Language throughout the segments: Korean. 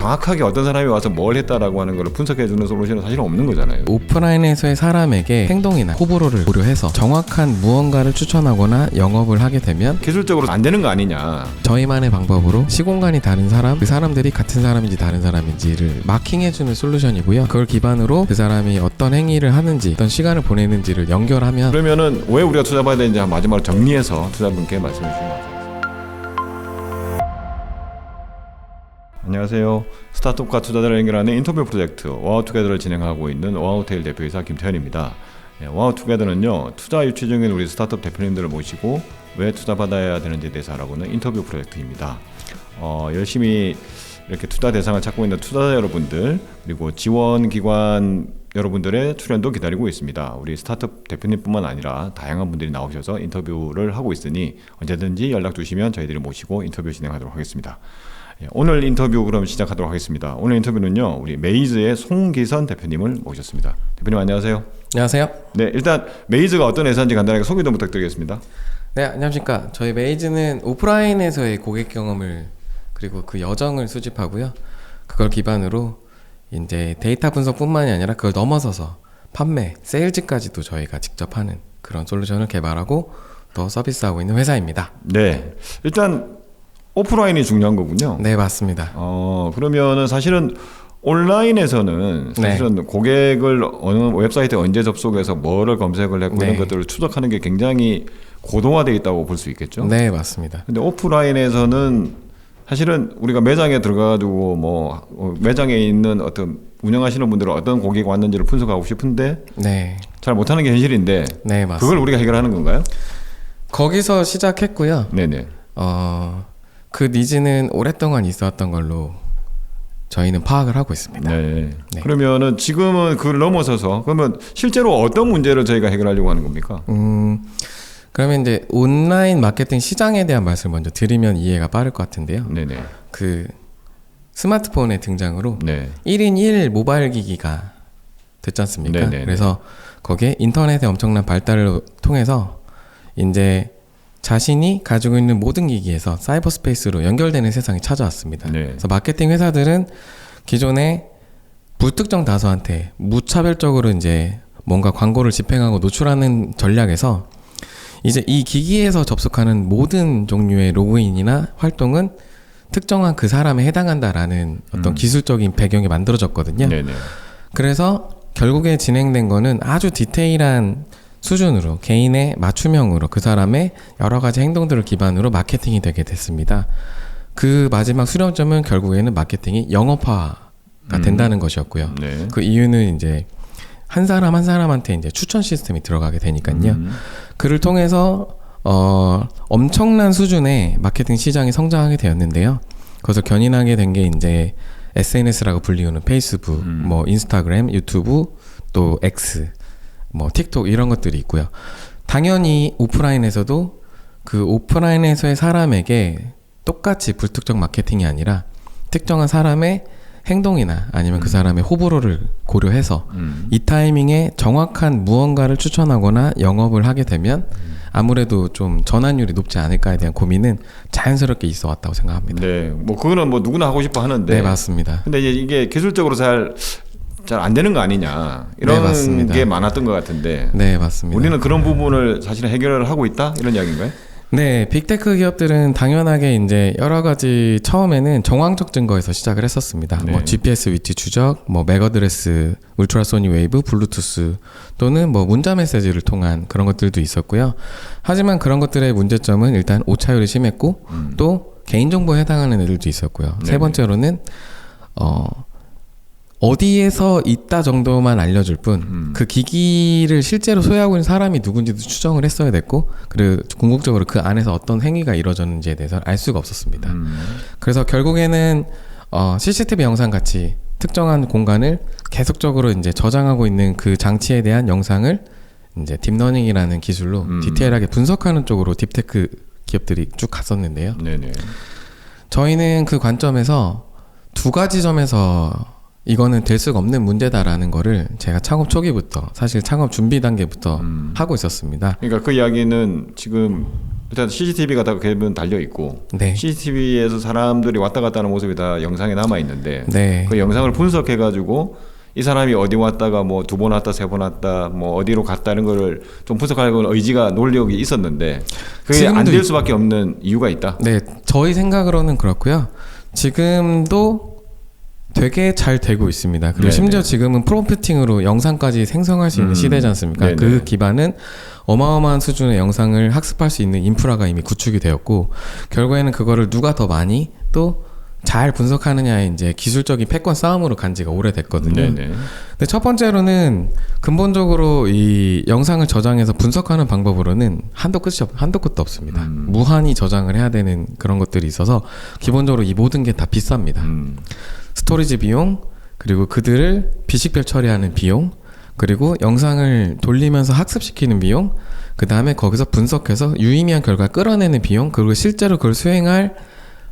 정확하게 어떤 사람이 와서 뭘 했다라고 하는 걸 분석해주는 솔루션은 사실은 없는 거잖아요. 오프라인에서의 사람에게 행동이나 호불호를 고려해서 정확한 무언가를 추천하거나 영업을 하게 되면 기술적으로 안 되는 거 아니냐. 저희만의 방법으로 시공간이 다른 사람, 그 사람들이 같은 사람인지 다른 사람인지를 마킹해주는 솔루션이고요. 그걸 기반으로 그 사람이 어떤 행위를 하는지, 어떤 시간을 보내는지를 연결하면 그러면은 왜 우리가 투자받아야 되는지 마지막으로 정리해서 투자분께 말씀해 주시면 감사하겠습니다. 안녕하세요. 스타트업과 투자자를 연결하는 인터뷰 프로젝트 와우투게더를 진행하고 있는 와우테일 대표이사 김태현입니다. 와우투게더는요, 투자 유치 중인 우리 스타트업 대표님들을 모시고 왜 투자받아야 되는지에 대해서 알아보는 인터뷰 프로젝트입니다. 열심히 이렇게 투자 대상을 찾고 있는 투자자 여러분들, 그리고 지원기관 여러분들의 출연도 기다리고 있습니다. 우리 스타트업 대표님뿐만 아니라 다양한 분들이 나오셔서 인터뷰를 하고 있으니 언제든지 연락 주시면 저희들이 모시고 인터뷰 진행하도록 하겠습니다. 오늘 인터뷰 그럼 시작하도록 하겠습니다. 오늘 인터뷰는요, 우리 메이즈의 송기선 대표님을 모셨습니다. 대표님 안녕하세요. 안녕하세요. 네, 일단 메이즈가 어떤 회사인지 간단하게 소개 좀 부탁드리겠습니다. 네, 안녕하십니까. 저희 메이즈는 오프라인에서의 고객 경험을 그리고 그 여정을 수집하고요. 그걸 기반으로 이제 데이터 분석뿐만이 아니라 그걸 넘어서서 판매, 세일즈까지도 저희가 직접 하는 그런 솔루션을 개발하고 또 서비스하고 있는 회사입니다. 네, 일단 오프라인이 중요한 거군요. 네, 맞습니다. 그러면은 사실은 온라인에서는 사실은 네. 고객을 어느 웹사이트에 언제 접속해서 뭐를 검색을 했고 네. 이런 것들을 추적하는 게 굉장히 고도화되어 있다고 볼 수 있겠죠. 네, 맞습니다. 근데 오프라인에서는 사실은 우리가 매장에 들어가가지고 뭐 매장에 있는 어떤 운영하시는 분들은 어떤 고객이 왔는지를 분석하고 싶은데 네. 잘 못하는 게 현실인데 네, 맞습니다. 그걸 우리가 해결하는 건가요? 거기서 시작했고요. 네네. 그 니즈는 오랫동안 있었던 걸로 저희는 파악을 하고 있습니다. 네. 네. 그러면은 지금은 그걸 넘어서서 그러면 실제로 어떤 문제를 저희가 해결하려고 하는 겁니까? 그러면 이제 온라인 마케팅 시장에 대한 말씀을 먼저 드리면 이해가 빠를 것 같은데요. 네네. 그 스마트폰의 등장으로 네. 1인 1 모바일 기기가 됐지 않습니까? 네네네. 그래서 거기에 인터넷의 엄청난 발달을 통해서 이제 자신이 가지고 있는 모든 기기에서 사이버 스페이스로 연결되는 세상이 찾아왔습니다. 네. 그래서 마케팅 회사들은 기존에 불특정 다수한테 무차별적으로 이제 뭔가 광고를 집행하고 노출하는 전략에서 이제 이 기기에서 접속하는 모든 종류의 로그인이나 활동은 특정한 그 사람에 해당한다라는 어떤 기술적인 배경이 만들어졌거든요. 네네. 그래서 결국에 진행된 거는 아주 디테일한 수준으로 개인의 맞춤형으로 그 사람의 여러 가지 행동들을 기반으로 마케팅이 되게 됐습니다. 그 마지막 수렴점은 결국에는 마케팅이 영업화가 된다는 것이었고요. 네. 그 이유는 이제 한 사람 한 사람한테 이제 추천 시스템이 들어가게 되니까요. 그를 통해서 엄청난 수준의 마케팅 시장이 성장하게 되었는데요. 그래서 견인하게 된 게 이제 SNS라고 불리우는 페이스북, 뭐 인스타그램, 유튜브, 또 X, 뭐 틱톡 이런 것들이 있고요. 당연히 오프라인에서도 그 오프라인에서의 사람에게 똑같이 불특정 마케팅이 아니라 특정한 사람의 행동이나 아니면 그 사람의 호불호를 고려해서 이 타이밍에 정확한 무언가를 추천하거나 영업을 하게 되면 아무래도 좀 전환율이 높지 않을까에 대한 고민은 자연스럽게 있어 왔다고 생각합니다. 네, 뭐 그거는 뭐 누구나 하고 싶어 하는데. 네, 맞습니다. 근데 이게 기술적으로 잘 안 되는 거 아니냐 이런 네, 게 많았던 것 같은데. 네, 맞습니다. 우리는 그런 부분을 사실은 해결을 하고 있다 이런 이야기인가요? 네, 빅테크 기업들은 당연하게 이제 여러 가지 처음에는 정황적 증거에서 시작을 했었습니다. 네. 뭐 GPS 위치 추적, 뭐 맥어드레스, 울트라소닉 웨이브, 블루투스 또는 뭐 문자 메시지를 통한 그런 것들도 있었고요. 하지만 그런 것들의 문제점은 일단 오차율이 심했고 또 개인정보에 해당하는 애들도 있었고요. 네. 세 번째로는 어디에서 있다 정도만 알려줄 뿐 그 기기를 실제로 소유하고 있는 사람이 누군지도 추정을 했어야 됐고 그리고 궁극적으로 그 안에서 어떤 행위가 이루어졌는지에 대해서 알 수가 없었습니다. 그래서 결국에는 CCTV 영상 같이 특정한 공간을 계속적으로 이제 저장하고 있는 그 장치에 대한 영상을 이제 딥러닝이라는 기술로 디테일하게 분석하는 쪽으로 딥테크 기업들이 쭉 갔었는데요. 네네. 저희는 그 관점에서 두 가지 점에서 이거는 될 수가 없는 문제다라는 거를 제가 창업 초기부터 사실 창업 준비 단계부터 하고 있었습니다. 그러니까 그 이야기는 지금 일단 CCTV가 다 대부분 달려 있고 네. CCTV에서 사람들이 왔다 갔다 하는 모습이 다 영상에 남아 있는데 네. 그 영상을 분석해 가지고 이 사람이 어디 왔다가 뭐 2번 왔다 3번 왔다 뭐 어디로 갔다는 거를 좀 분석하려고 의지가 논력이 있었는데 그게 안 될 수밖에 없는 이유가 있다. 네, 저희 생각으로는 그렇고요. 지금도 되게 잘 되고 있습니다. 그리고 네네. 심지어 지금은 프롬프팅으로 영상까지 생성할 수 있는 시대지 않습니까? 네네. 그 기반은 어마어마한 수준의 영상을 학습할 수 있는 인프라가 이미 구축이 되었고, 결국에는 그거를 누가 더 많이 또 잘 분석하느냐의 이제 기술적인 패권 싸움으로 간 지가 오래됐거든요. 네네. 근데 첫 번째로는 근본적으로 이 영상을 저장해서 분석하는 방법으로는 한도 끝도 없습니다. 무한히 저장을 해야 되는 그런 것들이 있어서 기본적으로 이 모든 게 다 비쌉니다. 스토리지 비용, 그리고 그들을 비식별 처리하는 비용, 그리고 영상을 돌리면서 학습시키는 비용, 그 다음에 거기서 분석해서 유의미한 결과를 끌어내는 비용, 그리고 실제로 그걸 수행할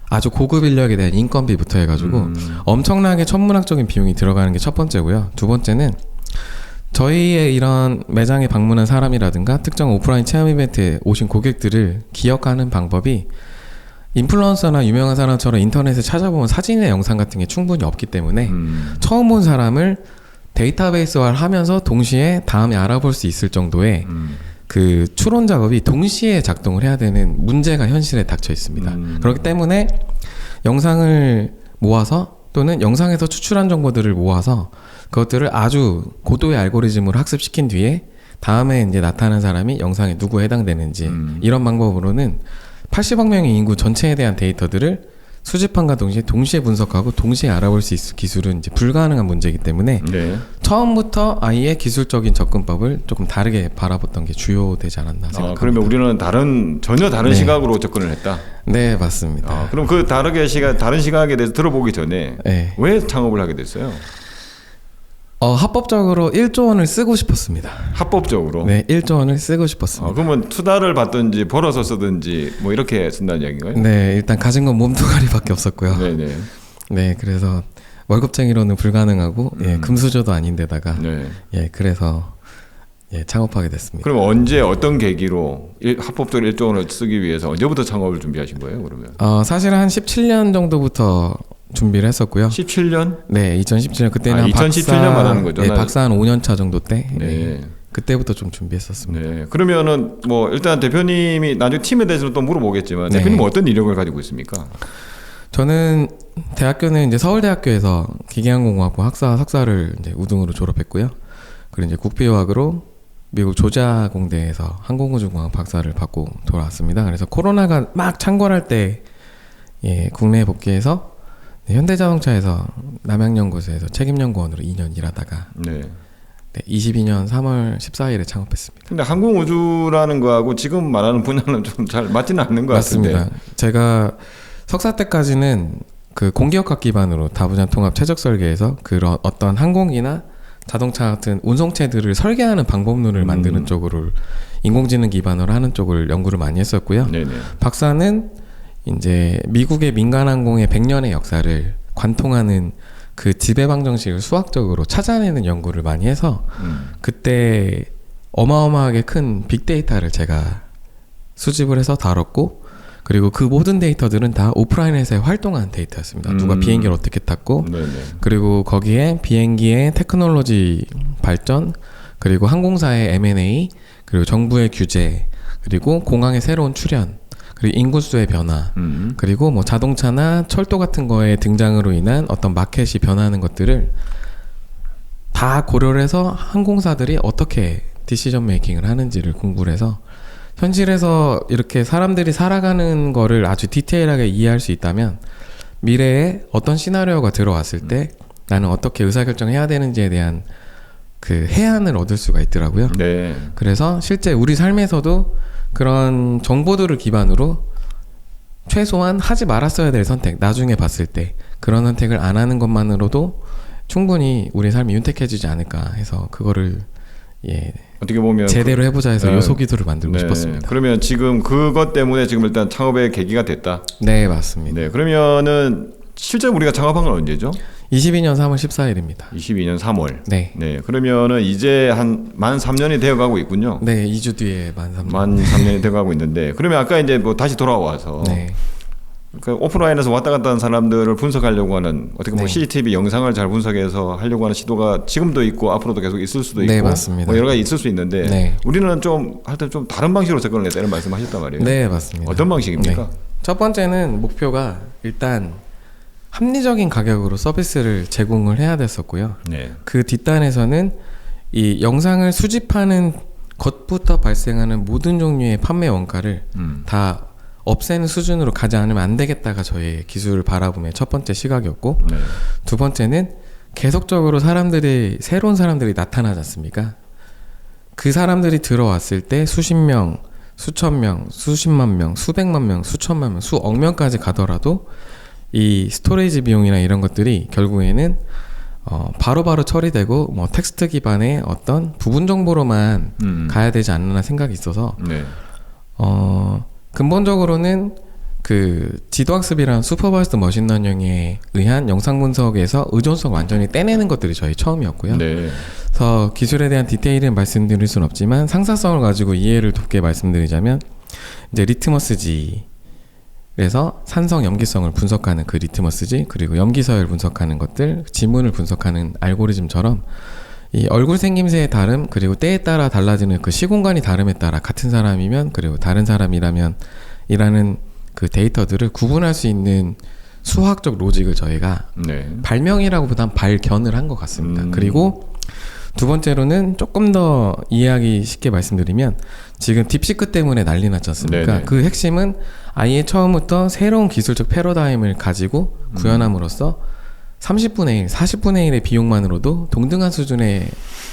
아주 고급 인력에 대한 인건비부터 해가지고 엄청나게 천문학적인 비용이 들어가는 게 첫 번째고요. 두 번째는 저희의 이런 매장에 방문한 사람이라든가 특정 오프라인 체험 이벤트에 오신 고객들을 기억하는 방법이 인플루언서나 유명한 사람처럼 인터넷에 찾아보면 사진이나 영상 같은 게 충분히 없기 때문에 처음 본 사람을 데이터베이스화를 하면서 동시에 다음에 알아볼 수 있을 정도의 그 추론 작업이 동시에 작동을 해야 되는 문제가 현실에 닥쳐 있습니다. 그렇기 때문에 영상을 모아서 또는 영상에서 추출한 정보들을 모아서 그것들을 아주 고도의 알고리즘으로 학습시킨 뒤에 다음에 이제 나타난 사람이 영상에 누구에 해당되는지 이런 방법으로는 80억 명의 인구 전체에 대한 데이터들을 수집함과 동시에 분석하고 동시에 알아볼 수 있을 기술은 이제 불가능한 문제이기 때문에 네. 처음부터 아예 기술적인 접근법을 조금 다르게 바라봤던 게 주요되지 않았나 생각합니다. 그러면 우리는 전혀 다른 네. 시각으로 접근을 했다. 네, 맞습니다. 그럼 그 다른 시각에 대해서 들어보기 전에 네. 왜 창업을 하게 됐어요? 합법적으로 1조 원을 쓰고 싶었습니다. 합법적으로? 네, 1조 원을 쓰고 싶었습니다. 그러면 투자를 받든지 벌어서 쓰든지 뭐 이렇게 쓴다는 이야기인가요? 네, 일단 가진 건 몸뚱아리밖에 없었고요. 네네. 네, 그래서 월급쟁이로는 불가능하고 예, 금수저도 아닌데다가 네. 예, 그래서 예, 창업하게 됐습니다. 그럼 언제 어떤 계기로 합법적으로 1조 원을 쓰기 위해서 언제부터 창업을 준비하신 거예요, 그러면? 사실은 한 17년 정도부터 준비를 했었고요. 17년? 네, 2017년 그때는 2017년 말하는 거죠? 네, 박사 한 5년 차 정도 때. 네. 네. 그때부터 좀 준비했었습니다. 네. 그러면은 뭐 일단 대표님이 나중에 팀에 대해서는 또 물어보겠지만 네. 대표님 어떤 이력을 가지고 있습니까? 저는 대학교는 이제 서울대학교에서 기계항공학부 석사를 이제 우등으로 졸업했고요. 그리고 이제 국비유학으로 미국 조지아 공대에서 항공우주공학 박사를 받고 돌아왔습니다. 그래서 코로나가 막 창궐할 때 예, 국내에 복귀해서 현대자동차에서 남양연구소에서 책임연구원으로 2년 일하다가 네. 22년 3월 14일에 창업했습니다. 근데 항공우주라는 거하고 지금 말하는 분야는 좀 잘 맞지는 않는 것 맞습니다. 같은데. 제가 석사 때까지는 그 공기역학 기반으로 다분야 통합 최적 설계에서 그런 어떤 항공기나 자동차 같은 운송체들을 설계하는 방법론을 만드는 쪽으로 인공지능 기반으로 하는 쪽을 연구를 많이 했었고요. 네네. 박사는 이제 미국의 민간항공의 100년의 역사를 관통하는 그 지배방 정식을 수학적으로 찾아내는 연구를 많이 해서 그때 어마어마하게 큰 빅데이터를 제가 수집을 해서 다뤘고, 그리고 그 모든 데이터들은 다 오프라인에서 활동한 데이터였습니다. 누가 비행기를 어떻게 탔고, 네네. 그리고 거기에 비행기의 테크놀로지 발전, 그리고 항공사의 M&A, 그리고 정부의 규제, 그리고 공항의 새로운 출현, 그리고 인구수의 변화, 그리고 뭐 자동차나 철도 같은 거의 등장으로 인한 어떤 마켓이 변하는 것들을 다 고려를 해서 항공사들이 어떻게 디시전 메이킹을 하는지를 공부를 해서 현실에서 이렇게 사람들이 살아가는 거를 아주 디테일하게 이해할 수 있다면 미래에 어떤 시나리오가 들어왔을 때 나는 어떻게 의사결정을 해야 되는지에 대한 그 해안을 얻을 수가 있더라고요. 네. 그래서 실제 우리 삶에서도 그런 정보들을 기반으로 최소한 하지 말았어야 될 선택, 나중에 봤을 때 그런 선택을 안 하는 것만으로도 충분히 우리 삶이 윤택해지지 않을까 해서 그거를 예, 어떻게 보면 제대로 해보자 해서 네. 요소기도를 만들고 싶었습니다. 그러면 지금 그것 때문에 지금 일단 창업의 계기가 됐다. 네, 맞습니다. 네. 그러면은 실제 우리가 창업한 건 언제죠? 22년 3월 14일입니다. 22년 3월. 네. 네. 그러면은 이제 만 3년이 되어 가고 있군요. 네, 2주 뒤에 만 3년이 되어 가고 있는데, 그러면 아까 이제 뭐 다시 돌아와서 네. 그 오프라인에서 왔다 갔다 하는 사람들을 분석하려고 하는, 어떻게 뭐 네. CCTV 영상을 잘 분석해서 하려고 하는 시도가 지금도 있고 앞으로도 계속 있을 수도 있고, 네, 맞습니다. 뭐 여러 가지 있을 수 있는데, 네. 우리는 좀 하여튼 좀 다른 방식으로 접근을 했다는 말씀하셨단 말이에요. 네, 맞습니다. 어떤 방식입니까? 네. 첫 번째는 목표가 일단 합리적인 가격으로 서비스를 제공을 해야 됐었고요. 네. 그 뒷단에서는 이 영상을 수집하는 것부터 발생하는 모든 종류의 판매 원가를 다 없애는 수준으로 가지 않으면 안 되겠다가 저의 기술을 바라보면 첫 번째 시각이었고, 네. 두 번째는 계속적으로 새로운 사람들이 나타나지 않습니까? 그 사람들이 들어왔을 때 수십 명, 수천 명, 수십만 명, 수백만 명, 수천만 명, 수억 명까지 가더라도 이 스토리지 비용이나 이런 것들이 결국에는 바로바로 처리되고 뭐 텍스트 기반의 어떤 부분 정보로만 가야 되지 않나 생각이 있어서 네. 근본적으로는 그 지도학습이란 슈퍼바이스드 머신러닝에 의한 영상 분석에서 의존성 완전히 떼내는 것들이 저희 처음이었고요. 네. 그래서 기술에 대한 디테일은 말씀드릴 수는 없지만 상사성을 가지고 이해를 돕게 말씀드리자면 이제 리트머스지 그래서 산성 염기성을 분석하는 그 리트머스지, 그리고 염기서열 분석하는 것들, 지문을 분석하는 알고리즘처럼 이 얼굴 생김새의 다름, 그리고 때에 따라 달라지는 그 시공간이 다름에 따라 같은 사람이면 그리고 다른 사람이라면 이라는 그 데이터들을 구분할 수 있는 수학적 로직을 저희가 네. 발명이라고 보다는 발견을 한 것 같습니다. 그리고 두 번째로는 조금 더 이해하기 쉽게 말씀드리면 지금 딥시크 때문에 난리 났지 않습니까? 네네. 그 핵심은 아예 처음부터 새로운 기술적 패러다임을 가지고 구현함으로써 30분의 1, 40분의 1의 비용만으로도 동등한 수준의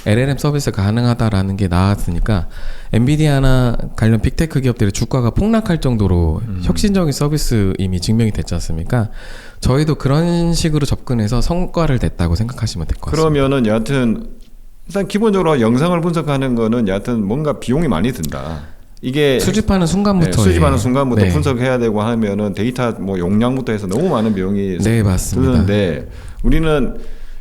LLM 서비스가 가능하다라는 게 나왔으니까 엔비디아나 관련 빅테크 기업들의 주가가 폭락할 정도로 혁신적인 서비스 이미 증명이 됐지 않습니까? 저희도 그런 식으로 접근해서 성과를 냈다고 생각하시면 될 것 같습니다. 그러면은 여하튼 일단 기본적으로 영상을 분석하는 거는 여하튼 뭔가 비용이 많이 든다. 이게 수집하는 순간부터 네, 수집하는 순간부터 네. 분석해야 되고 하면은 데이터 뭐 용량부터 해서 너무 많은 비용이 네, 맞습니다. 드는데 우리는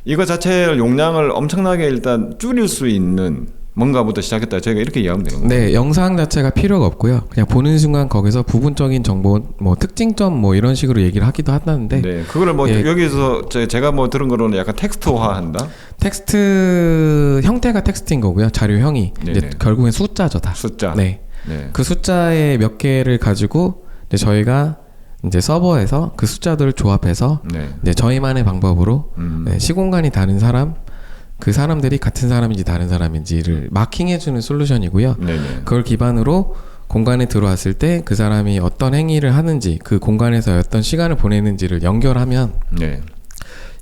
이거 자체를 용량을 엄청나게 일단 줄일 수 있는 뭔가부터 시작했다. 저희가 이렇게 이해하면 되는 거예요. 네, 영상 자체가 필요가 없고요. 그냥 보는 순간 거기서 부분적인 정보, 뭐 특징점 뭐 이런 식으로 얘기를 하기도 한다는데, 네, 그거를 뭐 예. 여기서 제가 뭐 들은 거로는 약간 텍스트화한다. 텍스트 형태가 텍스트인 거고요. 자료형이 네네. 이제 결국엔 숫자죠, 다. 숫자. 네. 네. 그 숫자의 몇 개를 가지고 이제 저희가 이제 서버에서 그 숫자들을 조합해서 네. 이제 저희만의 방법으로 네, 시공간이 다른 사람, 그 사람들이 같은 사람인지 다른 사람인지를 마킹해주는 솔루션이고요. 네네. 그걸 기반으로 공간에 들어왔을 때 그 사람이 어떤 행위를 하는지, 그 공간에서 어떤 시간을 보내는지를 연결하면 네.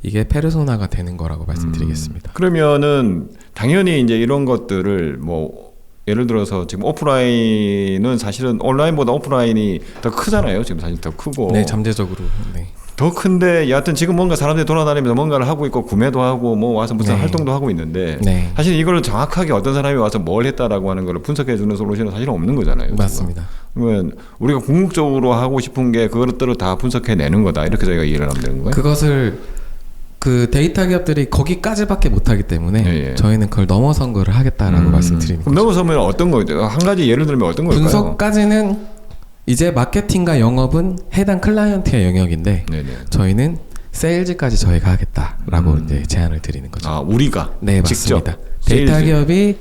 이게 페르소나가 되는 거라고 말씀드리겠습니다. 그러면은 당연히 이제 이런 것들을 뭐 예를 들어서 지금 오프라인은 사실은 온라인보다 오프라인이 더 크잖아요. 지금 사실 더 크고. 네, 잠재적으로. 네. 더 큰데 여하튼 지금 뭔가 사람들이 돌아다니면서 뭔가를 하고 있고 구매도 하고 뭐 와서 무슨 네. 활동도 하고 있는데 네. 사실 이걸 정확하게 어떤 사람이 와서 뭘 했다라고 하는 걸 분석해 주는 솔루션은 사실 없는 거잖아요. 맞습니다. 그러면 우리가 궁극적으로 하고 싶은 게 그것들을 다 분석해 내는 거다. 이렇게 저희가 이해를 하면 되는 거예요. 그것을 그 데이터 기업들이 거기까지밖에 못하기 때문에 예. 저희는 그걸 넘어선 거를 하겠다라고 말씀드립니다. 그럼 넘어서면 어떤 거예요? 한 가지 예를 들면 어떤 걸까요? 분석까지는 이제 마케팅과 영업은 해당 클라이언트의 영역인데 네네. 저희는 세일즈까지 저희가 하겠다라고 이제 제안을 드리는 거죠. 아, 우리가 네, 직접 맞습니다. 데이터 세일즈. 기업이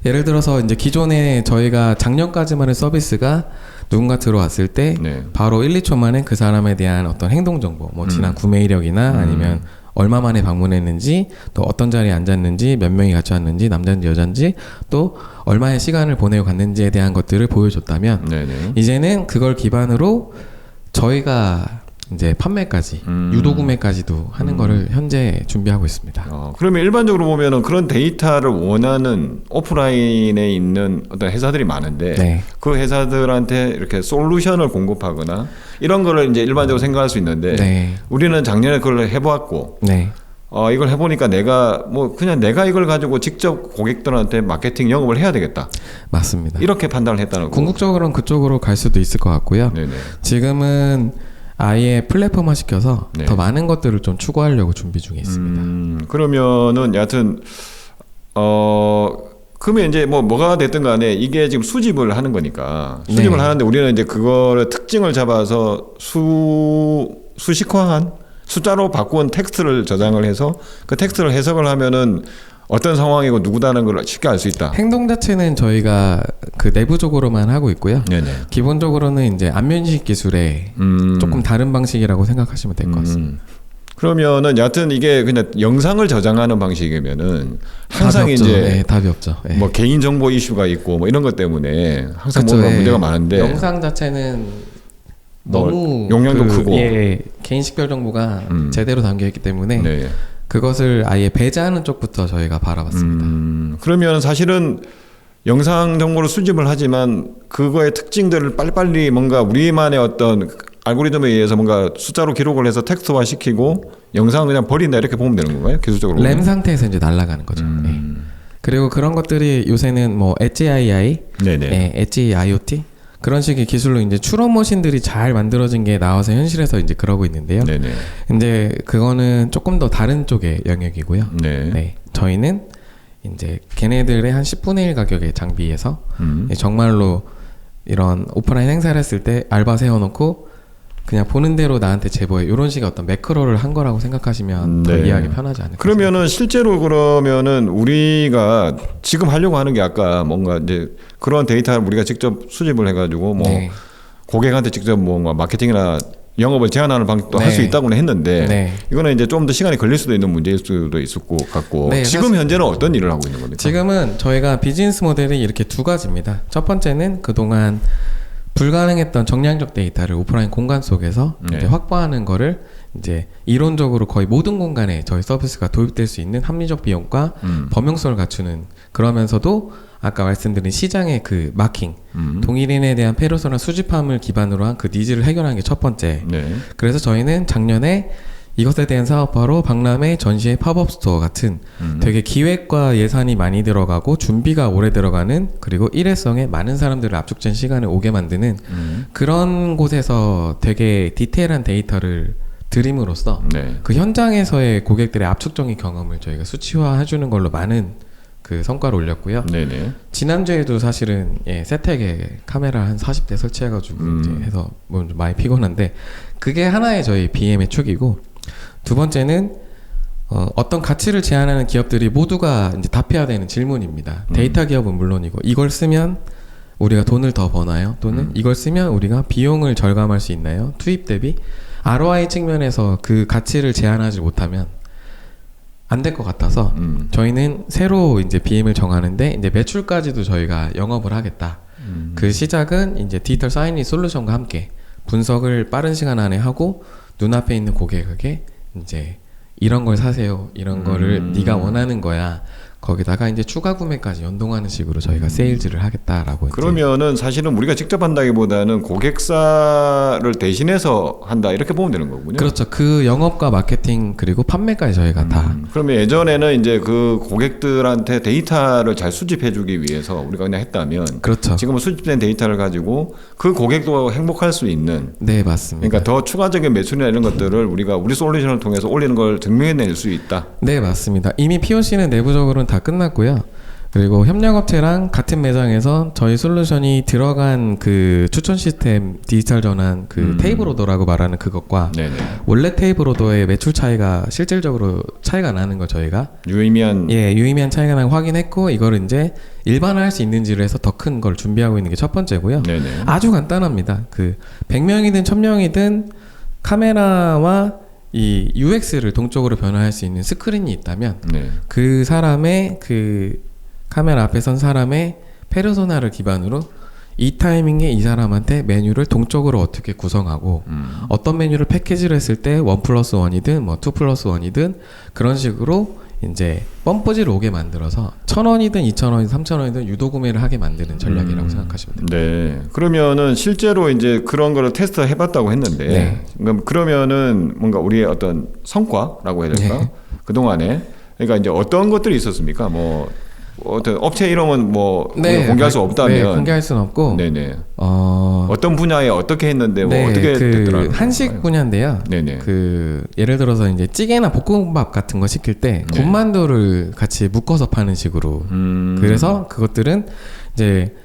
예를 들어서 이제 기존에 저희가 작년까지만 한 서비스가 누군가 들어왔을 때 네. 바로 1, 2초 만에 그 사람에 대한 어떤 행동 정보, 뭐 지난 구매 이력이나 아니면 얼마 만에 방문했는지, 또 어떤 자리에 앉았는지, 몇 명이 같이 왔는지, 남자인지 여자인지, 또 얼마의 시간을 보내고 갔는지에 대한 것들을 보여줬다면 네네. 이제는 그걸 기반으로 저희가 이제 판매까지, 유도 구매까지도 하는 거를 현재 준비하고 있습니다. 그러면 일반적으로 보면은 그런 데이터를 원하는 오프라인에 있는 어떤 회사들이 많은데 네. 그 회사들한테 이렇게 솔루션을 공급하거나 이런 거를 이제 일반적으로 생각할 수 있는데 네. 우리는 작년에 그걸 해보았고 네. 이걸 해보니까 내가 뭐 그냥 내가 이걸 가지고 직접 고객들한테 마케팅 영업을 해야 되겠다. 맞습니다. 이렇게 판단을 했다는 거. 궁극적으로는 그쪽으로 갈 수도 있을 것 같고요. 네네. 지금은 아예 플랫폼화 시켜서 네. 더 많은 것들을 좀 추구하려고 준비 중에 있습니다. 그러면은 여하튼 그러면 이제 뭐가 됐든 간에 이게 지금 수집을 하는 거니까 수집을 네. 하는데 우리는 이제 그거를 특징을 잡아서 수식화한 숫자로 바꾼 텍스트를 저장을 해서 그 텍스트를 해석을 하면은 어떤 상황이고 누구다는 걸 쉽게 알 수 있다. 행동 자체는 저희가 그 내부적으로만 하고 있고요. 네네. 기본적으로는 이제 안면식 기술의 조금 다른 방식이라고 생각하시면 될 것 같습니다. 그러면은 여하튼 이게 그냥 영상을 저장하는 방식이면은 항상 답이 이제 네, 답이 없죠. 네. 뭐 개인 정보 이슈가 있고 뭐 이런 것 때문에 항상 뭔가 네. 문제가 많은데 영상 자체는 너무 용량도 크고 개인 식별 정보가 제대로 담겨 있기 때문에 네. 그것을 아예 배제하는 쪽부터 저희가 바라봤습니다. 그러면 사실은 영상 정보를 수집을 하지만 그거의 특징들을 빨리빨리 뭔가 우리만의 어떤 알고리즘에 의해서 뭔가 숫자로 기록을 해서 텍스트화 시키고 영상은 그냥 버린다 이렇게 보면 되는 건가요? 기술적으로 램 상태에서 이제 날아가는 거죠. 네. 그리고 그런 것들이 요새는 뭐 엣지 AI, 엣지 IoT 그런 식의 기술로 이제 추론 머신들이 잘 만들어진 게 나와서 현실에서 이제 그러고 있는데요. 네네. 근데 그거는 조금 더 다른 쪽의 영역이고요. 네. 저희는 이제 걔네들의 한 10분의 1 가격의 장비에서 정말로 이런 오프라인 행사를 했을 때 알바 세워놓고 그냥 보는 대로 나한테 제보해 이런 식의 어떤 매크로를 한 거라고 생각하시면 더 이해하기 편하지 않을까. 그러면은 실제로 그러면은 우리가 지금 하려고 하는 게 아까 뭔가 이제 그런 데이터를 우리가 직접 수집을 해가지고 뭐 고객한테 직접 뭔가 마케팅이나 영업을 제한하는 방식도 할 수 있다고는 했는데 이거는 이제 좀 더 시간이 걸릴 수도 있는 문제일 수도 있을 것 같고 지금 현재는 어떤 일을 하고 있는 겁니까? 지금은 저희가 비즈니스 모델이 이렇게 두 가지입니다. 첫 번째는 그동안 불가능했던 정량적 데이터를 오프라인 공간 속에서 이제 확보하는 거를 이제 이론적으로 거의 모든 공간에 저희 서비스가 도입될 수 있는 합리적 비용과 범용성을 갖추는, 그러면서도 아까 말씀드린 시장의 그 마킹, 동일인에 대한 페르소나 수집함을 기반으로 한 그 니즈를 해결하는 게 첫 번째. 그래서 저희는 작년에 이것에 대한 사업화로 박람회, 전시회, 팝업 스토어 같은 되게 기획과 예산이 많이 들어가고 준비가 오래 들어가는, 그리고 일회성에 많은 사람들을 압축된 시간을 오게 만드는 그런 곳에서 되게 디테일한 데이터를 드림으로써 그 현장에서의 고객들의 압축적인 경험을 저희가 수치화해주는 걸로 많은 그 성과를 올렸고요. 지난주에도 사실은 세택에 카메라 한 40대 설치해가지고 이제 해서 뭐 좀 많이 피곤한데, 그게 하나의 저희 BM의 축이고, 두 번째는 어떤 가치를 제안하는 기업들이 모두가 이제 답해야 되는 질문입니다. 데이터 기업은 물론이고, 이걸 쓰면 우리가 돈을 더 버나요? 또는 이걸 쓰면 우리가 비용을 절감할 수 있나요? 투입 대비 ROI 측면에서 그 가치를 제안하지 못하면 안 될 것 같아서 저희는 새로 이제 BM을 정하는데, 이제 매출까지도 저희가 영업을 하겠다. 그 시작은 이제 디지털 사이니 솔루션과 함께 분석을 빠른 시간 안에 하고 눈앞에 있는 고객에게 이제 이런 걸 사세요, 이런 거를 네가 원하는 거야, 거기다가 이제 추가 구매까지 연동하는 식으로 저희가 세일즈를 하겠다라고. 그러면은 사실은 우리가 직접 한다기보다는 고객사를 대신해서 한다 이렇게 보면 되는 거군요. 그렇죠. 그 영업과 마케팅 그리고 판매까지 저희가 다. 그러면 예전에는 이제 그 고객들한테 데이터를 잘 수집해주기 위해서 우리가 그냥 했다면, 그렇죠. 지금은 수집된 데이터를 가지고 그 고객도 행복할 수 있는. 네, 맞습니다. 그러니까 더 추가적인 매출이나 이런 것들을 우리가 우리 솔루션을 통해서 올리는 걸 증명해낼 수 있다. 네, 맞습니다. 이미 POC는 내부적으로는 다 끝났고요. 그리고 협력업체랑 같은 매장에서 저희 솔루션이 들어간 그 추천 시스템 디지털 전환 그 테이블 오더라고 말하는 그것과 원래 테이블 오더의 매출 차이가 실질적으로 차이가 나는 걸 저희가 유의미한 차이가 나는 걸 확인했고, 이거를 이제 일반화할 수 있는지를 해서 더 큰 걸 준비하고 있는 게 첫 번째고요. 아주 간단합니다. 그 100명이든 1000명이든 카메라와 이 UX를 동적으로 변화할 수 있는 스크린이 있다면 그 사람의 그 카메라 앞에 선 사람의 페르소나를 기반으로 이 타이밍에 이 사람한테 메뉴를 동적으로 어떻게 구성하고 어떤 메뉴를 패키지를 했을 때 1+1이든 뭐 2+1이든 그런 식으로 이제 뻔뿌지를 오게 만들어서 1000원이든 2000원이든 3000원이든 유도 구매를 하게 만드는 전략이라고 생각하시면 됩니다. 네. 그러면은 실제로 이제 그런 거를 테스트 해봤다고 했는데, 그러면은 뭔가 우리의 어떤 성과라고 해야 될까? 그동안에 그러니까 이제 어떤 것들이 있었습니까? 뭐 어떤 업체 이름은 뭐 네, 공개할 수 없다면 네, 공개할 수는 없고 네네. 어떤 분야에 어떻게 했는데 뭐 네, 어떻게 됐더라고요. 한식 분야인데요. 네네. 그 예를 들어서 이제 찌개나 볶음밥 같은 거 시킬 때 네. 군만두를 같이 묶어서 파는 식으로. 그래서 그것들은 이제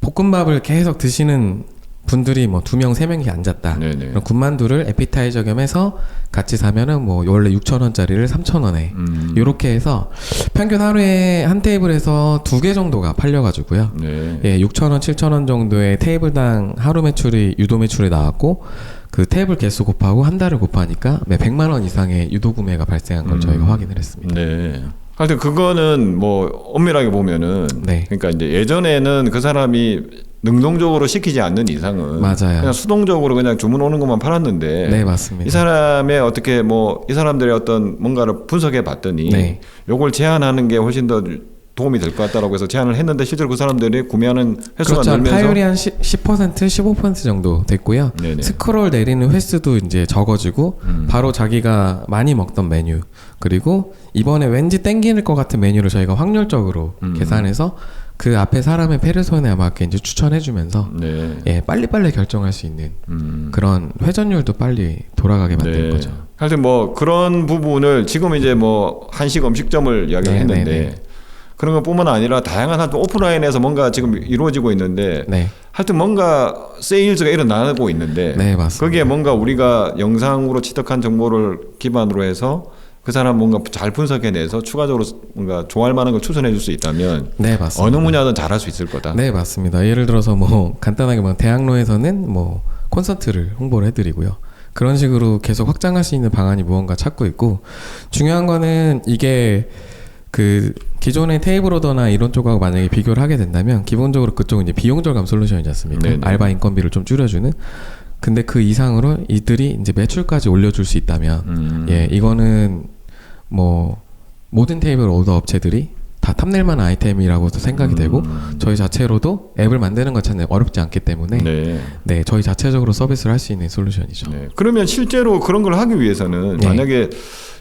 볶음밥을 계속 드시는 분들이 뭐 2명, 3명이 앉았다. 네네. 그럼 군만두를 에피타이저 겸해서 같이 사면은 뭐 원래 6,000원짜리를 3,000원에 요렇게 해서 평균 하루에 한 테이블에서 2개 정도가 팔려가지고요. 네. 예, 6,000원, 7,000원 정도의 테이블당 하루 매출이 유도 매출이 나왔고 그 테이블 개수 곱하고 한 달을 곱하니까 매 100만 원 이상의 유도 구매가 발생한 걸 저희가 확인을 했습니다. 네. 하여튼 그거는 뭐 엄밀하게 보면은 네. 그러니까 이제 예전에는 그 사람이 능동적으로 시키지 않는 이상은 맞아요. 그냥 수동적으로 그냥 주문 오는 것만 팔았는데 네, 맞습니다. 이 사람의 어떻게 뭐 이 사람들의 어떤 뭔가를 분석해 봤더니 네. 요걸 제한하는 게 훨씬 더 도움이 될 것 같다라고 해서 제한을 했는데 실제로 그 사람들이 구매하는 횟수가 그렇죠. 늘면서 타율이 한 10%, 15% 정도 됐고요. 네네. 스크롤 내리는 횟수도 이제 적어지고 바로 자기가 많이 먹던 메뉴 그리고 이번에 왠지 땡기는 것 같은 메뉴를 저희가 확률적으로 계산해서 그 앞에 사람의 페르소나에 맞게 이제 추천해주면서 네. 예, 빨리빨리 결정할 수 있는 그런 회전율도 빨리 돌아가게 만든 네. 거죠. 하여튼 뭐 그런 부분을 지금 이제 뭐 한식 음식점을 이야기했는데 네. 그런 것뿐만 아니라 다양한 하여튼 오프라인에서 뭔가 지금 이루어지고 있는데 네. 하여튼 뭔가 세일즈가 일어나고 있는데 네, 맞습니다. 거기에 뭔가 우리가 영상으로 취득한 정보를 기반으로 해서 그 사람 뭔가 잘 분석해내서 추가적으로 뭔가 좋아할 만한 걸 추천해 줄 수 있다면 네, 맞습니다. 어느 분야든 잘할 수 있을 거다. 네, 맞습니다. 예를 들어서 뭐 간단하게 뭐 대학로에서는 뭐 콘서트를 홍보를 해드리고요. 그런 식으로 계속 확장할 수 있는 방안이 무언가 찾고 있고 중요한 거는 이게 그 기존의 테이블 오더나 이런 쪽하고 만약에 비교를 하게 된다면 기본적으로 그쪽은 이제 비용 절감 솔루션이지 않습니까? 네네. 알바 인건비를 좀 줄여주는. 근데 그 이상으로 이들이 이제 매출까지 올려줄 수 있다면 예, 이거는 뭐 모든 테이블 오더 업체들이 다 탐낼 만한 아이템이라고도 생각이 되고 저희 자체로도 앱을 만드는 것 자체는 어렵지 않기 때문에 네. 네, 저희 자체적으로 서비스를 할 수 있는 솔루션이죠. 네. 그러면 실제로 그런 걸 하기 위해서는 네. 만약에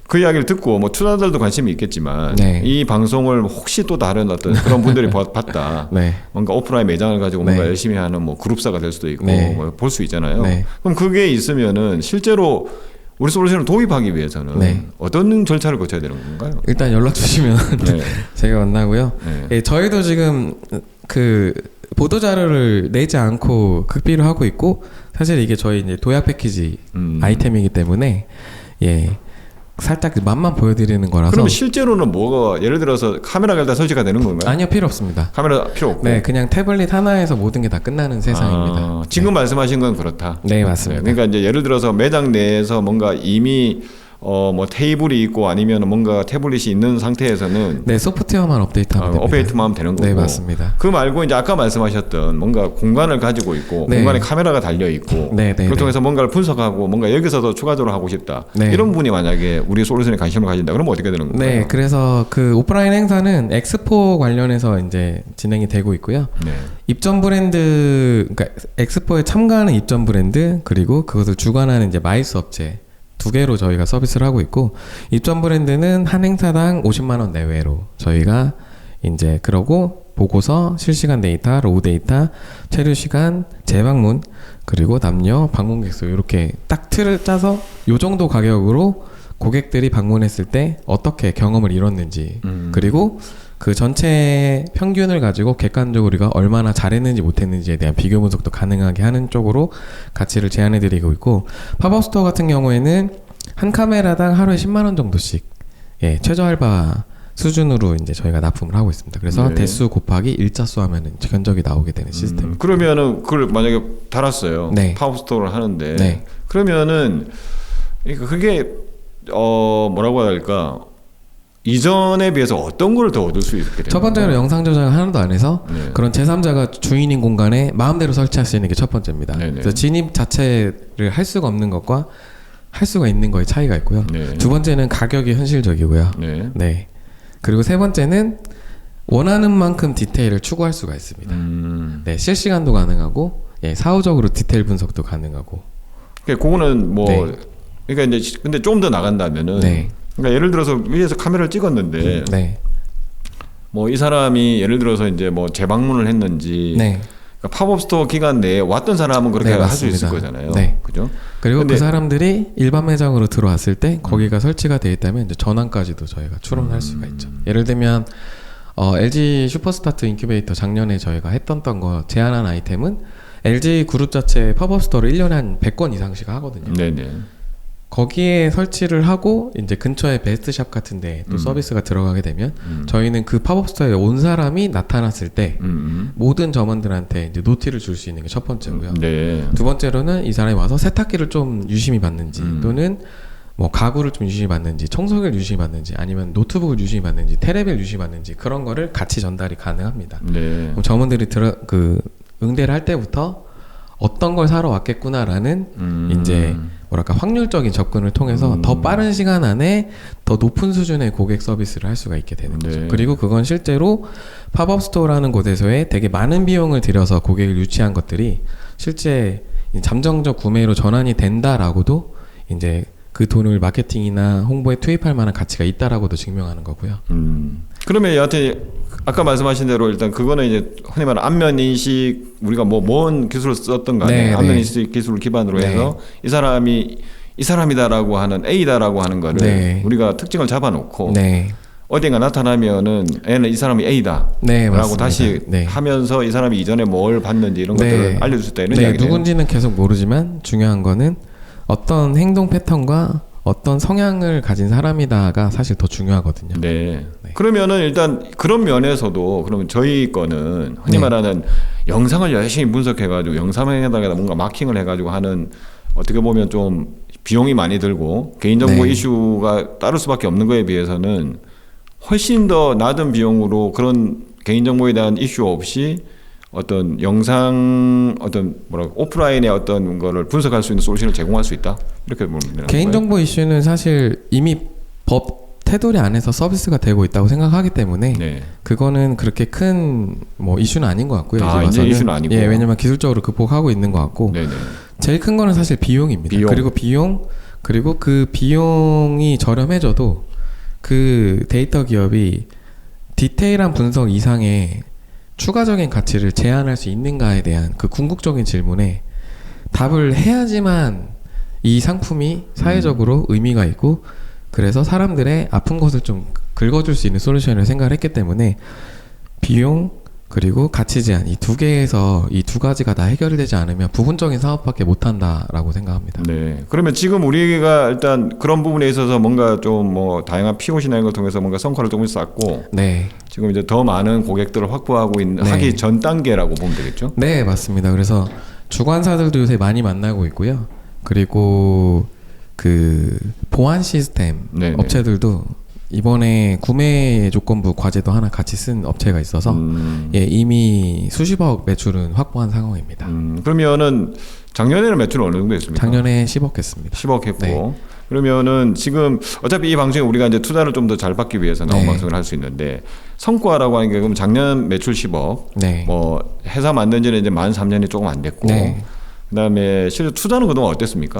그 이야기를 듣고 뭐 투자자들도 관심이 있겠지만 네. 이 방송을 혹시 또 다른 어떤 그런 분들이 봤다. 네. 뭔가 오프라인 매장을 가지고 뭔가 네. 열심히 하는 뭐 그룹사가 될 수도 있고 네. 뭐 볼 수 있잖아요. 네. 그럼 그게 있으면은 실제로 우리 솔루션을 도입하기 위해서는 네. 어떤 절차를 거쳐야 되는 건가요? 일단 연락 주시면 네. 제가 만나고요. 네. 예, 저희도 지금 그 보도 자료를 내지 않고 극비를 하고 있고 사실 이게 저희 이제 도약 패키지 아이템이기 때문에 예. 살짝 맛만 보여드리는 거라서. 그럼 실제로는 뭐가 예를 들어서 카메라가 일단 설치가 되는 건가요? 아니요, 필요 없습니다. 카메라 필요 없고. 네, 그냥 태블릿 하나에서 모든 게 다 끝나는 세상입니다. 지금 말씀하신 건 그렇다. 네, 맞습니다. 그러니까 이제 예를 들어서 매장 내에서 뭔가 이미 뭐 테이블이 있고 아니면 뭔가 태블릿이 있는 상태에서는 네, 소프트웨어만 업데이트하면 됩니다. 업데이트만 하면 되는 거고. 네, 맞습니다. 그 말고 이제 아까 말씀하셨던 뭔가 공간을 가지고 있고 네. 공간에 카메라가 달려 있고 네, 네, 그걸 네. 통해서 뭔가를 분석하고 뭔가 여기서 더 추가적으로 하고 싶다. 네. 이런 분이 만약에 우리 솔루션에 관심을 가진다. 그러면 어떻게 되는 건가요? 네, 그래서 그 오프라인 행사는 엑스포 관련해서 이제 진행이 되고 있고요. 네. 입점 브랜드, 그러니까 엑스포에 참가하는 입점 브랜드 그리고 그것을 주관하는 이제 마이스 업체 2개로 저희가 서비스를 하고 있고 입점 브랜드는 한 행사당 50만 원 내외로 저희가 이제 그러고 보고서, 실시간 데이터, 로우 데이터, 체류 시간, 재방문 그리고 남녀 방문객 수 이렇게 딱 틀을 짜서 요 정도 가격으로 고객들이 방문했을 때 어떻게 경험을 이뤘는지 그리고 그 전체 평균을 가지고 객관적으로 우리가 얼마나 잘했는지 못했는지에 대한 비교 분석도 가능하게 하는 쪽으로 가치를 제안해 드리고 있고 팝업 스토어 같은 경우에는 한 카메라당 하루에 10만 원 정도씩 예, 최저 할바 수준으로 이제 저희가 납품을 하고 있습니다. 그래서 네. 대수 곱하기 일자수 하면은 견적이 나오게 되는 시스템. 그러면은 그걸 만약에 달았어요. 네. 팝업 스토어를 하는데 네. 그러면은 그러니까 그게 뭐라고 해야 될까? 이전에 비해서 어떤 걸 더 얻을 수 있게 되나요? 첫 번째로 영상 저장을 하나도 안 해서 네. 그런 제3자가 주인인 공간에 마음대로 설치할 수 있는 게 첫 번째입니다. 네네. 그래서 진입 자체를 할 수가 없는 것과 할 수가 있는 거에 차이가 있고요. 네. 두 번째는 가격이 현실적이고요. 네. 네. 그리고 세 번째는 원하는 만큼 디테일을 추구할 수가 있습니다. 네, 실시간도 가능하고 예, 사후적으로 디테일 분석도 가능하고. 그러니까 그거는 뭐 네. 그러니까 이제 근데 좀 더 나간다면은 네. 그러니까 예를 들어서 위에서 카메라를 찍었는데 네. 뭐 이 사람이 예를 들어서 이제 뭐 재방문을 했는지 네. 그러니까 팝업 스토어 기간 내에 왔던 사람은 그렇게 네, 할 수 있을 거잖아요. 네. 그죠? 그리고 그 사람들이 일반 매장으로 들어왔을 때 거기가 설치가 되어 있다면 이제 전환까지도 저희가 추론할 수가 있죠. 예를 들면 LG 슈퍼스타트 인큐베이터 작년에 저희가 했던 거 제안한 아이템은 LG 그룹 자체 팝업 스토어를 1년에 한 100건 이상씩 하거든요. 네네. 거기에 설치를 하고 이제 근처에 베스트샵 같은데 또 서비스가 들어가게 되면 저희는 그 팝업 스토어에 온 사람이 나타났을 때 모든 점원들한테 이제 노티를 줄 수 있는 게 첫 번째고요. 네. 두 번째로는 이 사람이 와서 세탁기를 좀 유심히 봤는지 또는 뭐 가구를 좀 유심히 봤는지 청소기를 유심히 봤는지 아니면 노트북을 유심히 봤는지 테레비를 유심히 봤는지 그런 거를 같이 전달이 가능합니다. 네. 그럼 점원들이 응대를 할 때부터 어떤 걸 사러 왔겠구나라는 이제 뭐랄까 확률적인 접근을 통해서 더 빠른 시간 안에 더 높은 수준의 고객 서비스를 할 수가 있게 되는 거죠. 그리고 그건 실제로 팝업 스토어라는 곳에서의 되게 많은 비용을 들여서 고객을 유치한 것들이 실제 잠정적 구매로 전환이 된다라고도 이제 그 돈을 마케팅이나 홍보에 투입할 만한 가치가 있다라고도 증명하는 거고요. 그러면 여하튼 아까 말씀하신 대로 일단 그거는 이제 흔히 말하는 안면 인식 우리가 뭐 뭔 기술을 썼던 간에 네, 안면 네. 인식 기술을 기반으로 네. 해서 이 사람이 이 사람이다라고 하는 A다라고 하는 거를 네. 우리가 특징을 잡아놓고 네. 어딘가 나타나면은 얘는 이 사람이 A다라고 네, 맞습니다. 다시 네. 하면서 이 사람이 이전에 뭘 봤는지 이런 네. 것들을 알려줄 수 있다 이런 네, 이야기네요. 누군지는 계속 모르지만 중요한 거는 어떤 행동 패턴과 어떤 성향을 가진 사람이다가 사실 더 중요하거든요. 네. 네. 그러면은 일단 그런 면에서도 그러면 저희 거는 흔히 네. 말하는 영상을 열심히 분석해가지고 영상에다가 뭔가 마킹을 해가지고 하는 어떻게 보면 좀 비용이 많이 들고 개인정보 네. 이슈가 따를 수밖에 없는 거에 비해서는 훨씬 더 낮은 비용으로 그런 개인정보에 대한 이슈 없이 어떤 영상 어떤 오프라인의 어떤 거를 분석할 수 있는 솔루션을 제공할 수 있다 이렇게 보면 되는 개인정보 거예요? 이슈는 사실 이미 법 테두리 안에서 서비스가 되고 있다고 생각하기 때문에 네. 그거는 그렇게 큰 뭐 이슈는 아닌 것 같고요. 이제 이슈는 아니고. 예, 왜냐면 기술적으로 극복하고 있는 것 같고 네네. 제일 큰 거는 사실 비용입니다. 비용. 그리고 그 비용이 저렴해져도 그 데이터 기업이 디테일한 분석 이상의 추가적인 가치를 제한할 수 있는가에 대한 그 궁극적인 질문에 답을 해야지만 이 상품이 사회적으로 의미가 있고 그래서 사람들의 아픈 것을 좀 긁어줄 수 있는 솔루션을 생각을 했기 때문에 비용 그리고 가치 제한 이 두 개에서 이 두 가지가 다 해결되지 않으면 부분적인 사업밖에 못한다라고 생각합니다. 네. 그러면 지금 우리가 일단 그런 부분에 있어서 뭔가 좀 뭐 다양한 POC나 이런 걸 통해서 뭔가 성과를 조금 쌓고 네. 지금 이제 더 많은 고객들을 확보하고 있는 네. 하기 전 단계라고 보면 되겠죠? 네, 맞습니다. 그래서 주관사들도 요새 많이 만나고 있고요. 그리고 그 보안 시스템 네네. 업체들도 이번에 구매 조건부 과제도 하나 같이 쓴 업체가 있어서 예, 이미 수십억 매출은 확보한 상황입니다. 그러면은 작년에는 매출 어느 정도 했습니까? 작년에 10억 했습니다. 10억 했고 네. 그러면은 지금 어차피 이 방송에 우리가 이제 투자를 좀 더 잘 받기 위해서 나온 네. 방송을 할 수 있는데 성과라고 하는 게 그럼 작년 매출 10억 네. 뭐 회사 만든 지는 이제 만 3년이 조금 안 됐고 네. 그다음에 실제 투자는 그동안 어땠습니까?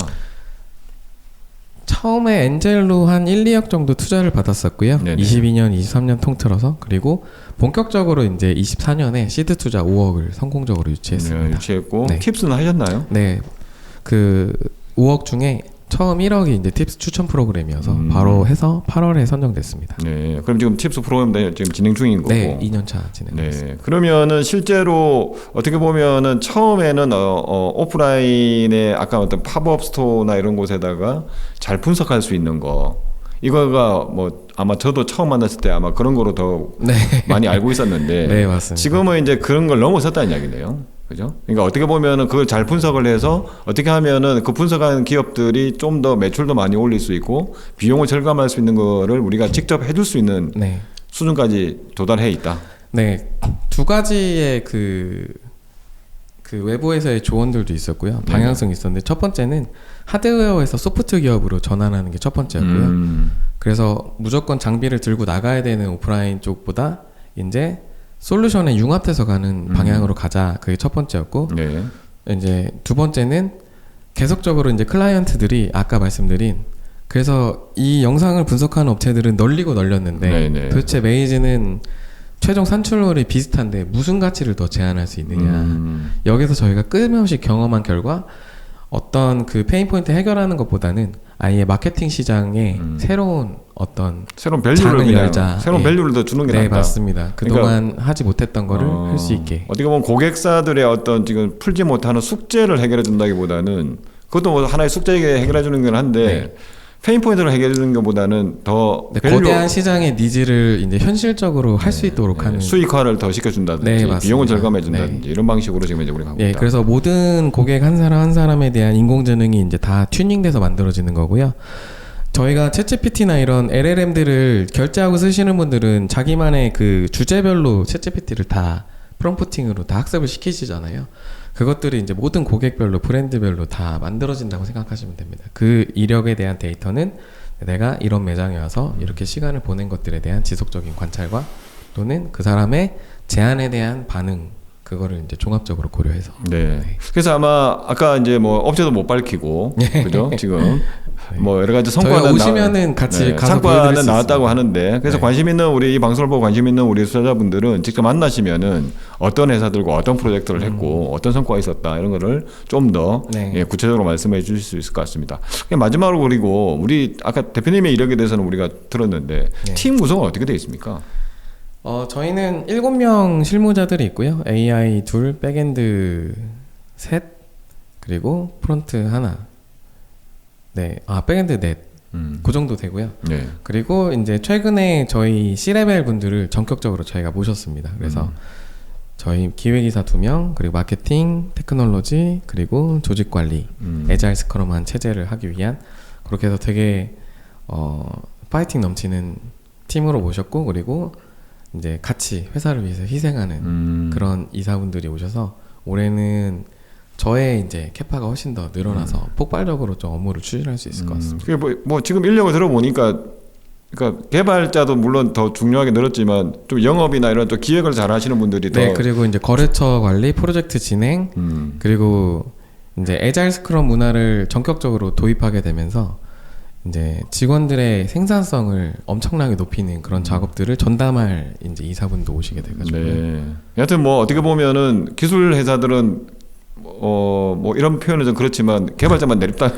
처음에 엔젤로 한 1, 2억 정도 투자를 받았었고요. 네네. 22년, 23년 통틀어서 그리고 본격적으로 이제 24년에 시드 투자 5억을 성공적으로 유치했습니다. 네, 유치했고 네. 팁스는 하셨나요? 네, 그 5억 중에 처음 1억이 이제 팁스 추천 프로그램이어서 바로 해서 8월에 선정됐습니다. 네, 그럼 지금 팁스 프로그램 지금 진행 중인 거고. 네, 2년차 진행하고 있습니다. 네, 그러면은 실제로 어떻게 보면은 처음에는 오프라인의 아까 어떤 팝업 스토어나 이런 곳에다가 잘 분석할 수 있는 거. 이거가 뭐 아마 저도 처음 만났을 때 아마 그런 거로 더 네. 많이 알고 있었는데 네, 맞습니다. 지금은 이제 그런 걸 넘어섰다는 이야기네요. 그죠? 그러니까 어떻게 보면은 그걸 잘 분석을 해서 어떻게 하면은 그 분석하는 기업들이 좀 더 매출도 많이 올릴 수 있고 비용을 절감할 수 있는 거를 우리가 직접 해줄 수 있는 네. 수준까지 도달해 있다. 네, 두 가지의 그 외부에서의 조언들도 있었고요. 방향성이 있었는데 첫 번째는 하드웨어에서 소프트 기업으로 전환하는 게 첫 번째였고요. 그래서 무조건 장비를 들고 나가야 되는 오프라인 쪽보다 이제 솔루션에 융합돼서 가는 방향으로 가자. 그게 첫 번째였고, 네. 이제 두 번째는 계속적으로 이제 클라이언트들이 아까 말씀드린 그래서 이 영상을 분석하는 업체들은 널리고 널렸는데 네네. 도대체 메이즈는 최종 산출물이 비슷한데 무슨 가치를 더 제한할 수 있느냐. 여기서 저희가 끊임없이 경험한 결과 어떤 그 페인 포인트 해결하는 것보다는 아예 마케팅 시장에 새로운 어떤 밸류를 열자. 새로운 밸류를 더 주는 게 낫다. 네, 맞습니다. 그동안 하지 못했던 거를 할 수 있게. 어떻게 보면 고객사들의 어떤 지금 풀지 못하는 숙제를 해결해 준다기보다는 그것도 뭐 하나의 숙제 해결해 주는 건 한데 페인 포인트를 해결해 주는 것보다는 더 거대한 시장의 니즈를 이제 현실적으로 할 수 있도록 하는 수익화를 더 시켜준다든지 비용을 절감해 준다든지 이런 방식으로 지금 이제 우리가 하고 있다. 그래서 모든 고객 한 사람 한 사람에 대한 인공지능이 이제 다 튜닝돼서 만들어지는 거고요. 저희가 챗GPT나 이런 LLM들을 결제하고 쓰시는 분들은 자기만의 그 주제별로 챗GPT를 다 프롬프팅으로 다 학습을 시키시잖아요. 그것들이 이제 모든 고객별로 브랜드별로 다 만들어진다고 생각하시면 됩니다. 그 이력에 대한 데이터는 내가 이런 매장에 와서 이렇게 시간을 보낸 것들에 대한 지속적인 관찰과 또는 그 사람의 제안에 대한 반응 그거를 이제 종합적으로 고려해서. 그래서 아마 아까 이제 뭐 업체도 못 밝히고 그죠? 지금 뭐 여러 가지 성과는 오시면은 같이 가서 성과는 나왔다고 하는데 그래서 관심 있는 우리 이 방송을 보고 관심 있는 우리 투자자분들은 직접 만나시면은 어떤 회사들과 어떤 프로젝트를 했고 어떤 성과가 있었다 이런 거를 좀 더 구체적으로 말씀해 주실 수 있을 것 같습니다. 마지막으로 그리고 우리 아까 대표님의 이력에 대해서는 우리가 들었는데 팀 구성은 어떻게 되어 있습니까? 저희는 7명 실무자들이 있고요. AI 2, 백엔드 3, 그리고 프론트 하나. 백엔드 넷. 그 정도 되고요. 그리고 이제 최근에 저희 C레벨 분들을 전격적으로 저희가 모셨습니다. 그래서 저희 기획이사 2명, 그리고 마케팅, 테크놀로지, 그리고 조직관리, 애자일 스크럼한 체제를 하기 위한 그렇게 해서 되게 파이팅 넘치는 팀으로 모셨고 그리고 이제 같이 회사를 위해서 희생하는 그런 이사분들이 오셔서 올해는 저의 이제 캐파가 훨씬 더 늘어나서 폭발적으로 좀 업무를 추진할 수 있을 것 같습니다. 그게 뭐 지금 인력을 들어보니까 그러니까 개발자도 물론 더 중요하게 늘었지만 좀 영업이나 이런 또 기획을 잘 하시는 분들이 더 그리고 이제 거래처 관리, 프로젝트 진행 그리고 이제 애자일 스크럼 문화를 전격적으로 도입하게 되면서 이제 직원들의 생산성을 엄청나게 높이는 그런 작업들을 전담할 이제 이사분도 오시게 돼가지고. 여하튼 뭐 어떻게 보면은 기술 회사들은 뭐 이런 표현은 좀 그렇지만 개발자만 내립다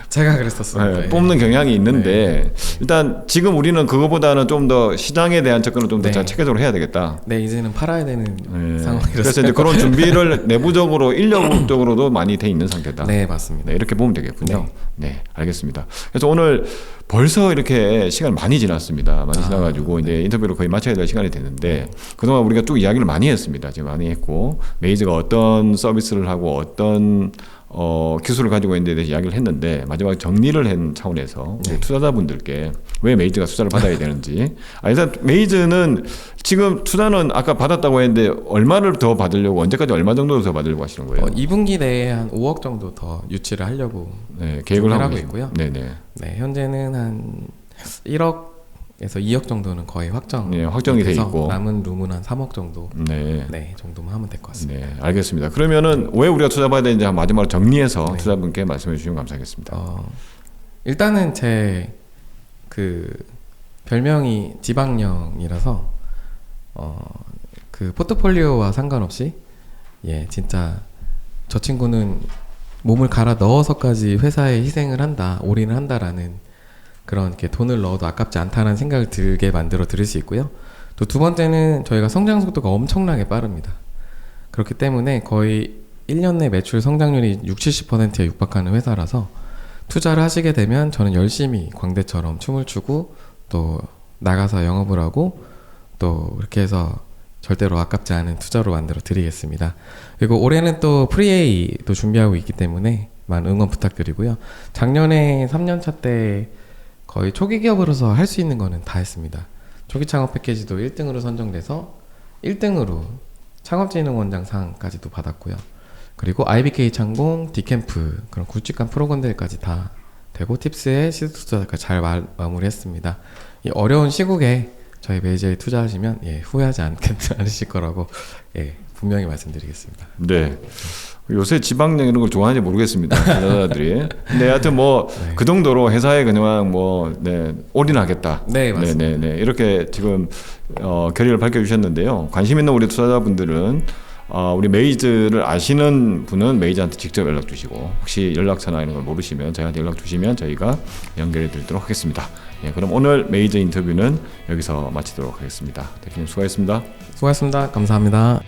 제가 그랬었어요. 뽑는 경향이 있는데 일단 지금 우리는 그거보다는 좀 더 시장에 대한 접근을 좀 더 체계적으로 해야 되겠다. 이제는 팔아야 되는 상황이라서 그래서 이제 그런 준비를 내부적으로 인력적으로도 많이 돼 있는 상태다. 맞습니다. 이렇게 보면 되겠군요. 알겠습니다. 그래서 오늘 벌써 이렇게 시간이 많이 지났습니다. 많이 지나가지고 이제 인터뷰를 거의 마쳐야 될 시간이 됐는데 그동안 우리가 쭉 이야기를 많이 했습니다. 지금 많이 했고 메이즈가 어떤 서비스를 하고 어떤 기술을 가지고 있는 데 대해서 이야기를 했는데 마지막에 정리를 한 차원에서 투자자분들께 왜 메이즈가 투자를 받아야 되는지 일단 메이즈는 지금 투자는 아까 받았다고 했는데 얼마를 더 받으려고 언제까지 얼마 정도 더 받으려고 하시는 거예요? 2분기 내에 한 5억 정도 더 유치를 하려고 계획을 하고 있고요. 현재는 한 1억에서 2억 정도는 거의 확정이 돼 있고 남은 룸은 한 3억 정도 정도만 하면 될 것 같습니다. 알겠습니다. 그러면은 왜 우리가 투자받아야 되는지 마지막으로 정리해서 투자분께 말씀해 주시면 감사하겠습니다. 일단은 제 그 별명이 지방령이라서 그 포트폴리오와 상관없이 진짜 저 친구는 몸을 갈아 넣어서까지 회사에 희생을 한다, 올인을 한다라는 그런 이렇게 돈을 넣어도 아깝지 않다는 생각을 들게 만들어 드릴 수 있고요. 또 두 번째는 저희가 성장 속도가 엄청나게 빠릅니다. 그렇기 때문에 거의 1년 내 매출 성장률이 60-70%에 육박하는 회사라서 투자를 하시게 되면 저는 열심히 광대처럼 춤을 추고 또 나가서 영업을 하고 또 이렇게 해서 절대로 아깝지 않은 투자로 만들어 드리겠습니다. 그리고 올해는 또 프리에이도 준비하고 있기 때문에 많은 응원 부탁드리고요. 작년에 3년차 때 거의 초기 기업으로서 할 수 있는 거는 다 했습니다. 초기 창업 패키지도 1등으로 선정돼서 1등으로 창업진흥원장상까지도 받았고요. 그리고 IBK 창공, 디캠프 그런 굵직한 프로그램들까지 다 되고 팁스에 시드 투자까지 잘 마무리했습니다. 이 어려운 시국에 저희 메이저에 투자하시면 후회하지 않으실 거라고 분명히 말씀드리겠습니다. 네. 요새 지방령 이런 걸 좋아하는지 모르겠습니다. 투자자들이. 근데 하여튼 뭐 그 네. 정도로 회사에 그냥 뭐 올인하겠다. 네, 맞습니다. 네. 이렇게 지금 결의를 밝혀주셨는데요. 관심 있는 우리 투자자분들은 우리 메이즈를 아시는 분은 메이즈한테 직접 연락 주시고, 혹시 연락처나 이런 걸 모르시면 저희한테 연락 주시면 저희가 연결해 드리도록 하겠습니다. 예, 그럼 오늘 메이즈 인터뷰는 여기서 마치도록 하겠습니다. 대표님 수고하셨습니다. 수고하셨습니다. 감사합니다.